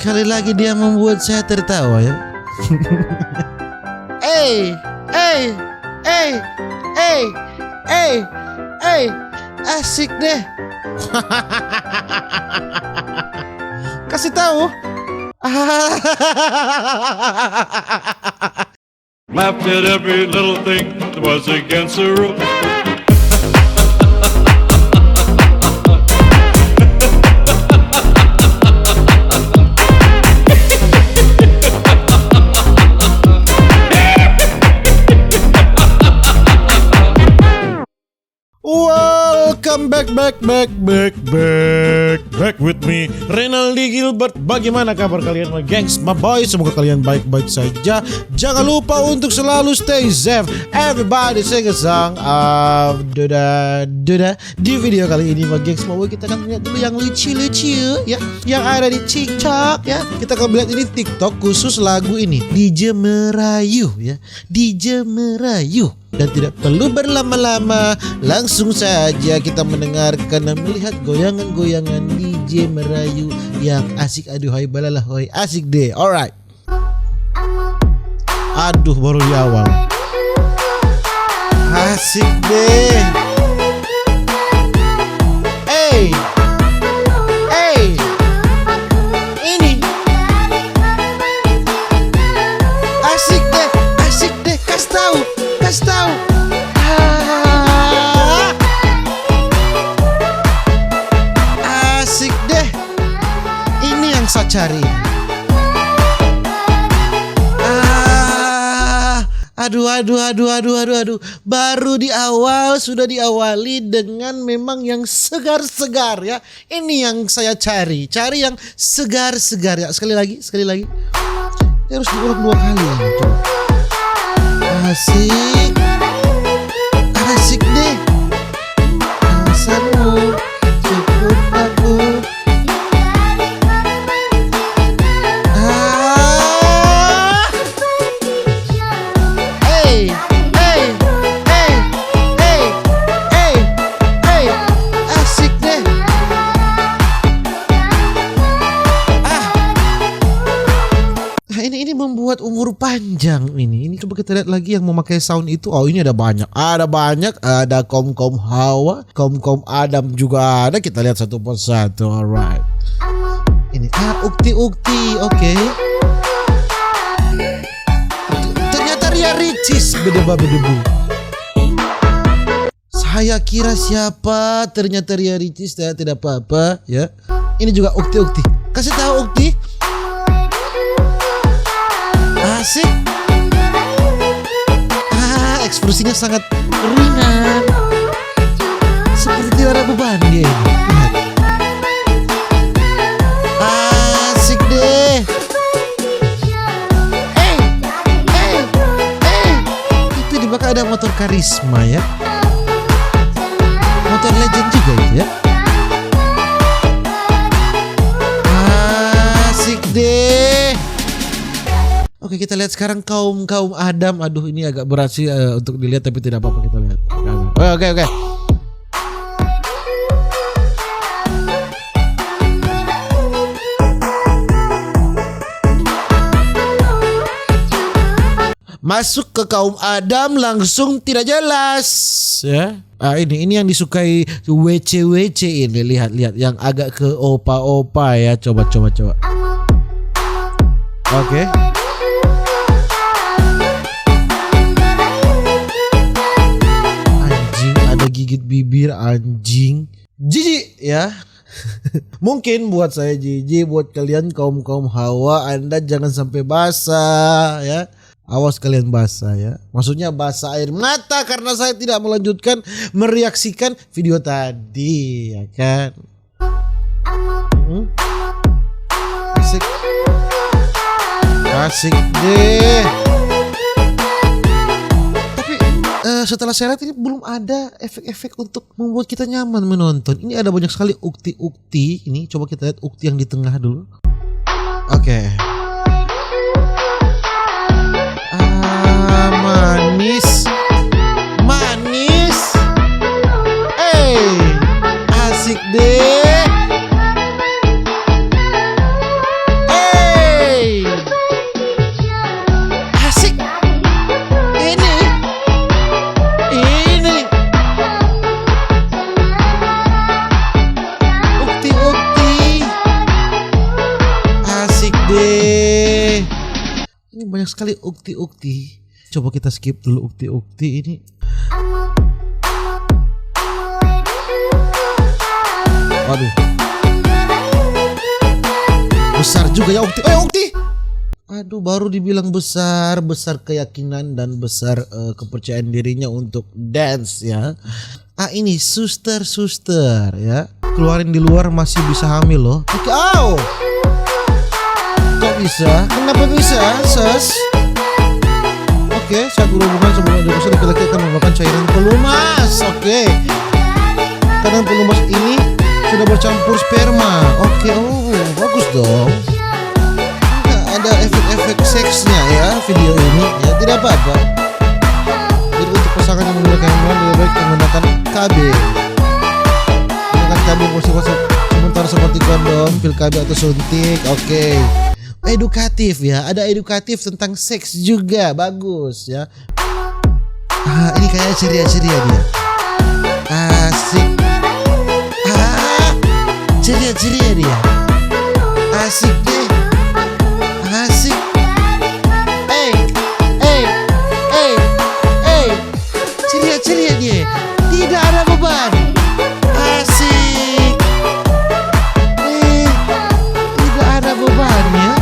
Sekali lagi dia membuat saya tertawa ya. Asik deh. Kasih tahu. Laughed at every little thing that was against the rules. Welcome back with me Renaldi Gilbert. Bagaimana kabar kalian my gengs, my boys? Semoga kalian baik-baik saja. Jangan lupa untuk selalu stay safe. Everybody sing a song of Duda. Di video kali ini my gengs, mau kita akan lihat dulu yang lucu-lucu ya, yang ada di TikTok ya. Kita akan lihat ini TikTok khusus lagu ini, DJ Merayu ya, DJ Merayu. Dan tidak perlu berlama-lama, langsung saja kita mendengarkan dan melihat goyangan-goyangan DJ Merayu yang asik. Aduhai balalah hoi, asik deh. Alright. Aduh, baru di awal. Asik deh. Ini asik deh, kasih tahu. Asik deh. Ini yang saya cari. Aduh. Baru di awal sudah diawali dengan memang yang segar-segar ya. Ini yang saya cari yang segar-segar ya. Sekali lagi. Ini harus diulang 2 kali ya. Coba. Asik deh. Alasanmu cukup aku. Asik deh. Ini membuat umur panjang ini. Ini coba kita lihat lagi yang memakai sound itu. Oh, ini ada banyak. Ada kaum Hawa, kaum Adam juga ada. Kita lihat satu persatu. Alright. Ini ukti. Oke. Ternyata Ria Ricis bedebu. Saya kira siapa? Ternyata Ria Ricis. Tidak apa-apa ya. Ini juga ukti. Kasih tahu ukti. Asik. Ekspresinya sangat ringan, seperti tidak ada beban dia ini. Asik deh. Itu di belakang ada motor karisma ya, motor legend juga itu ya. Asik deh. Oke, kita lihat sekarang kaum Adam. Aduh, ini agak berat sih untuk dilihat, tapi tidak apa-apa, kita lihat. Oke. Masuk ke kaum Adam langsung tidak jelas ya. Ini yang disukai WC ini. Lihat yang agak ke opa ya. Coba. Oke. Gigit bibir anjing, jijik ya. Mungkin buat saya jijik, buat kalian kaum Hawa, Anda jangan sampai basah ya. Awas kalian basah ya. Maksudnya basah air mata karena saya tidak melanjutkan mereaksikan video tadi ya kan. Asik deh. Setelah saya lihat ini belum ada efek-efek untuk membuat kita nyaman menonton. Ini ada banyak sekali ukti. Ini coba kita lihat ukti yang di tengah dulu. Oke. Manis. Asik deh. sekali ukti-ukti. Coba kita skip dulu ukti-ukti ini. Waduh. Besar juga ya ukti. Ukti. Aduh, baru dibilang besar keyakinan dan besar kepercayaan dirinya untuk dance ya. Ini suster ya. Keluarin di luar masih bisa hamil loh. Oke, kok bisa? Kenapa bisa, Sus? Oke, saat berhubungan sebelum ada usaha laki-laki akan menggunakan cairan pelumas. Oke. Kadang pelumas ini sudah bercampur sperma. Oke, bagus dong. Nggak ada efek-efek seksnya ya video ini ya, tidak apa-apa. Jadi untuk pasangan yang menggunakan hewan lebih baik menggunakan KB. Menggunakan KB bersifat sementara seperti kondom, pil KB atau suntik. Oke. Edukatif ya, ada edukatif tentang seks juga, bagus ya. Ini kayak ceria-ceria dia. Asik. Ceria-ceria dia. Asik deh. Asik. Ceria-ceria dia. Tidak ada beban. Asik. Tidak ada beban ya.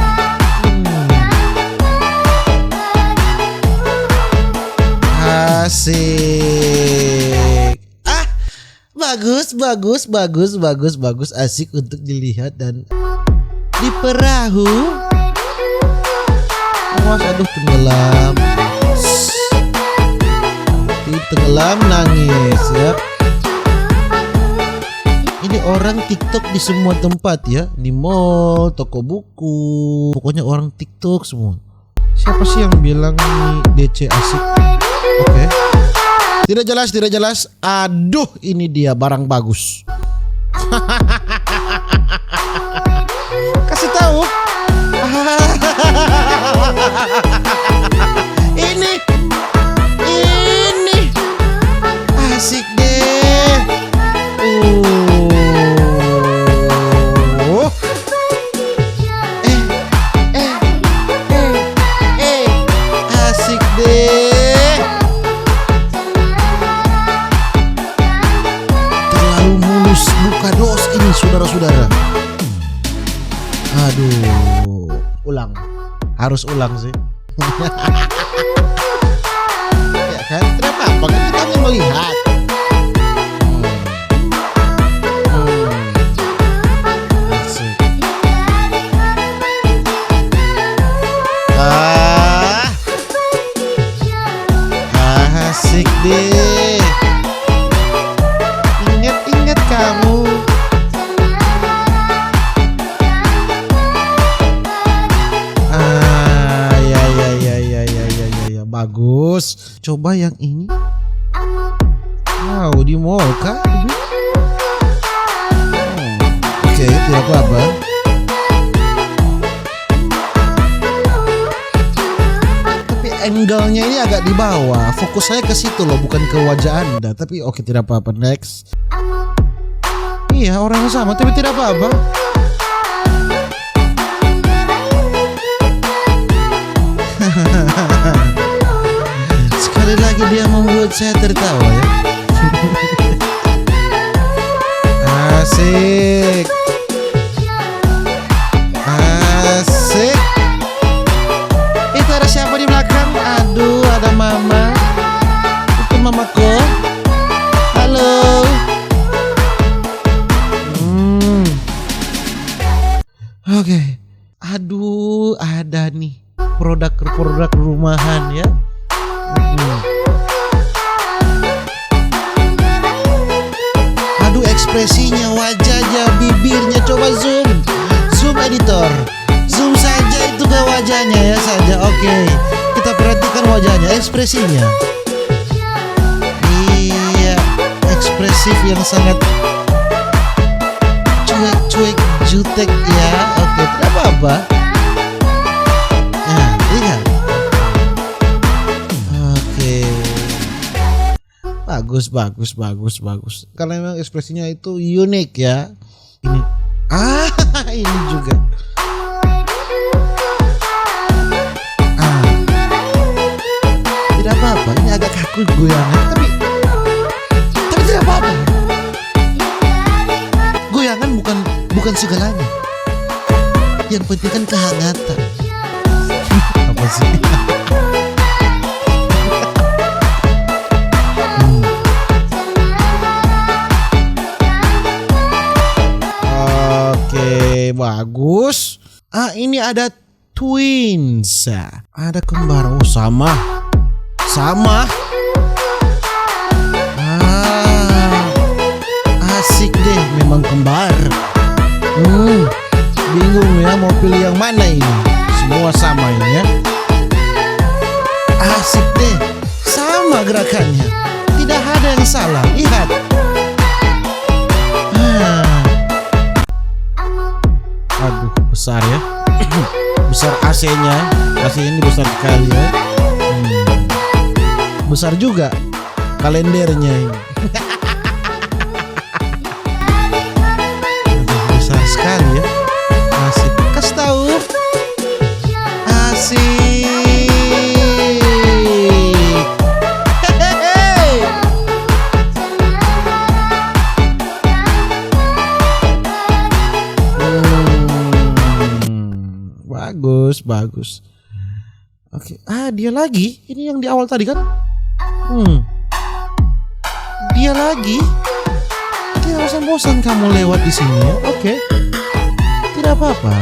Asik. Bagus. Asik untuk dilihat dan di perahu. Awas, aduh, tenggelam. Tenggelam nangis ya. Ini orang TikTok di semua tempat ya, di mall, toko buku, pokoknya orang TikTok semua. Siapa sih yang bilang ini DC asik? Oke. Tidak jelas. Aduh, ini dia barang bagus. Kasih tahu. Ini asik deh. Asik deh. Terlalu mulus buka dos ini saudara-saudara. Aduh, ulang. Harus ulang sih. Ya kan, kenapa? Kan kita hanya melihat. Asik. Asik deh. Ingat kamu. Ya, bagus. Coba yang ini. Wow, di mall kah? Oke, tidak apa-apa. Tapi angle-nya ini agak di bawah. Fokus saya ke situ loh, bukan ke wajah Anda. Tapi oke, tidak apa-apa. Next. Iya, orangnya sama, tapi tidak apa-apa. Sekali lagi dia membuat saya tertawa ya. Asik. Itu ada siapa di belakang? Aduh, ada mama. Itu mamaku. Halo. Oke. Aduh, ada nih produk rumahan ya. Aduh, ekspresinya, wajahnya, bibirnya, coba zoom editor, zoom saja itu ke wajahnya ya saja. Oke, kita perhatikan wajahnya, ekspresinya. Iya, ekspresif yang sangat cuek jutek ya. Oke, tidak apa-apa. Nah, lihat. Oke. Bagus. Karena memang ekspresinya itu unik ya. Ini. Ini juga. ikut goyangan, tapi tidak apa-apa. Goyangan bukan segalanya. Yang penting kan kehangatan. Apa sih? Oke, bagus. Ini ada twins. Ada kembar. Oh, sama. Asik deh, memang kembar. Bingung ya mau pilih yang mana ini. Semua sama ini ya. Asik deh, sama gerakannya. Tidak ada yang salah. Lihat. Aduh, besar ya. Besar AC-nya. AC ini besar sekali ya. Besar juga kalendernya ini. Besar sekali ya. Asik. Kasih tahu. Asik. Bagus. Oke. Dia lagi. Ini yang di awal tadi kan? Dia lagi. Tidak bosan-bosan kamu lewat di sini ya. Oke. Tidak apa-apa.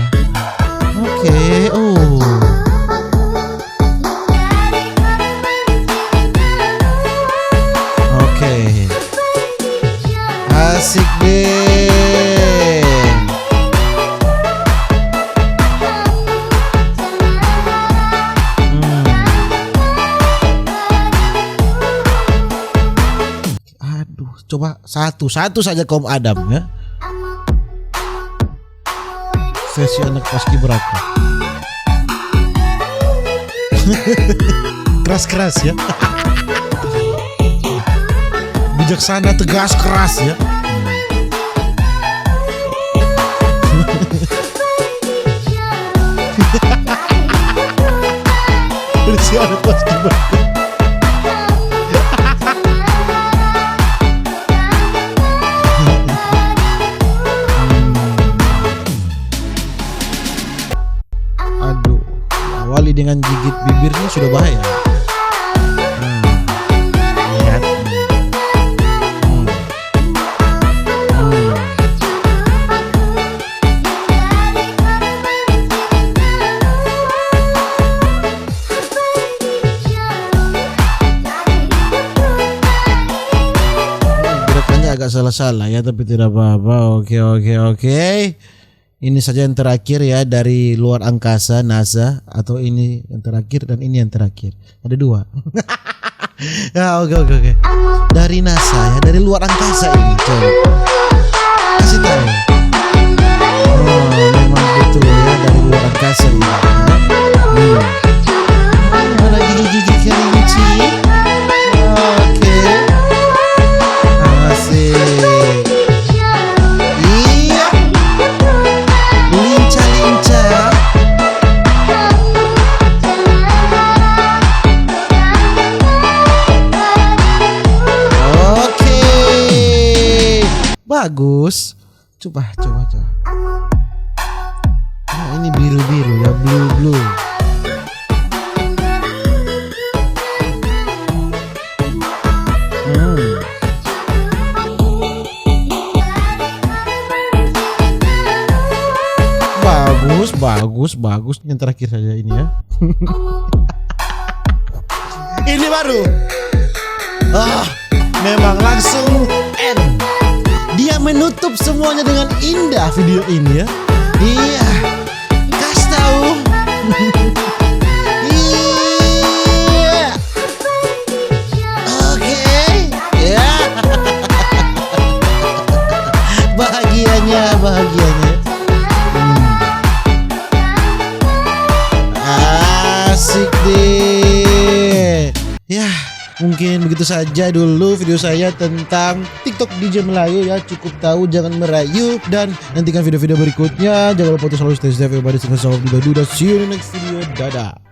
Oke. Oke. Asik deh. Coba satu saja kaum Adam ya. Sesi anak paskibraka. Keras ya. Bijaksana, tegas, keras ya. Sesi anak paskibraka. Awali dengan gigit bibirnya sudah bahaya. Lihat. Gerakannya agak salah-salah ya, tapi tidak apa-apa. Oke. Ini saja yang terakhir ya dari luar angkasa, NASA, atau ini yang terakhir dan ini yang terakhir. Ada dua. Ya, oke. Dari NASA ya, dari luar angkasa ini. Coba kasih tahu. Memang betul ya, dari luar angkasa ini. Ada gigi-gigi kelinci. Oke. Asik. Bagus. Coba. Ini biru-biru ya, blue. Bagus. Yang terakhir saja ini ya. Ini baru. Memang langsung end. Dia menutup semuanya dengan indah video ini ya. Iya. Kasih tahu. Iya. Oke. Ya. Bahagianya. Asik deh. Ya. Mungkin begitu saja dulu video saya tentang TikTok DJ Melayu ya. Cukup tahu, jangan merayu. Dan nantikan video-video berikutnya. Jangan lupa untuk selalu stay safe, everybody. See you in the next video. Dadah.